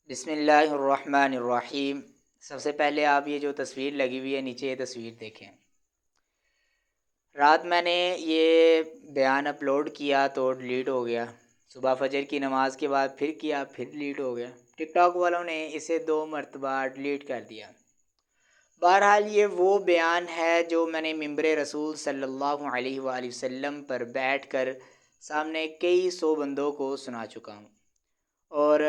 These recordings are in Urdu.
بسم اللہ الرحمن الرحیم۔ سب سے پہلے آپ یہ جو تصویر لگی ہوئی ہے نیچے، یہ تصویر دیکھیں۔ رات میں نے یہ بیان اپلوڈ کیا تو ڈیلیٹ ہو گیا، صبح فجر کی نماز کے بعد پھر کیا، پھر ڈیلیٹ ہو گیا۔ ٹک ٹاک والوں نے اسے 2 مرتبہ ڈیلیٹ کر دیا۔ بہرحال یہ وہ بیان ہے جو میں نے ممبر رسول صلی اللہ علیہ وآلہ وسلم پر بیٹھ کر سامنے کئی سو بندوں کو سنا چکا ہوں، اور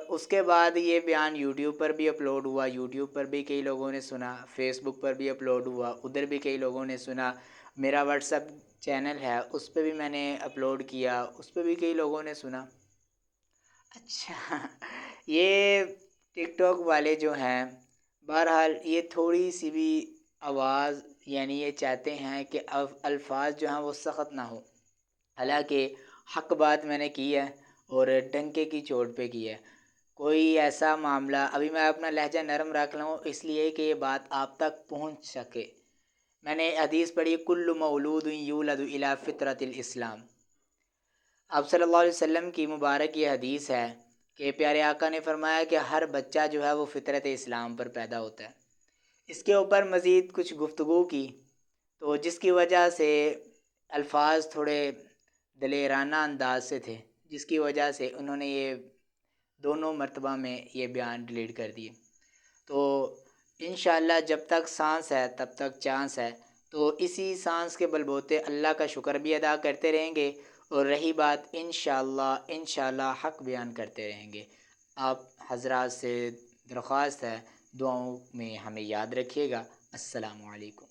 اس کے بعد یہ بیان یوٹیوب پر بھی اپلوڈ ہوا، یوٹیوب پر بھی کئی لوگوں نے سنا، فیس بک پر بھی اپلوڈ ہوا، ادھر بھی کئی لوگوں نے سنا۔ میرا واٹس ایپ چینل ہے، اس پہ بھی میں نے اپلوڈ کیا، اس پہ بھی کئی لوگوں نے سنا۔ اچھا یہ ٹک ٹاک والے جو ہیں، بہرحال یہ تھوڑی سی بھی آواز، یعنی یہ چاہتے ہیں کہ الفاظ جو ہیں وہ سخت نہ ہو، حالانکہ حق بات میں نے کی ہے اور ڈنکے کی چوٹ پہ کی ہے۔ کوئی ایسا معاملہ، ابھی میں اپنا لہجہ نرم رکھ لوں اس لیے کہ یہ بات آپ تک پہنچ سکے۔ میں نے حدیث پڑھی، کل مولود یولد الی فطرۃ الاسلام۔ آپ صلی اللہ علیہ وسلم کی مبارک یہ حدیث ہے کہ پیارے آقا نے فرمایا کہ ہر بچہ جو ہے وہ فطرت اسلام پر پیدا ہوتا ہے۔ اس کے اوپر مزید کچھ گفتگو کی تو جس کی وجہ سے الفاظ تھوڑے دلیرانہ انداز سے تھے، جس کی وجہ سے انہوں نے یہ دونوں مرتبہ میں یہ بیان ڈیلیٹ کر دیے۔ تو انشاءاللہ جب تک سانس ہے تب تک چانس ہے، تو اسی سانس کے بلبوتے اللہ کا شکر بھی ادا کرتے رہیں گے، اور رہی بات انشاءاللہ حق بیان کرتے رہیں گے۔ آپ حضرات سے درخواست ہے، دعاؤں میں ہمیں یاد رکھیے گا۔ السلام علیکم۔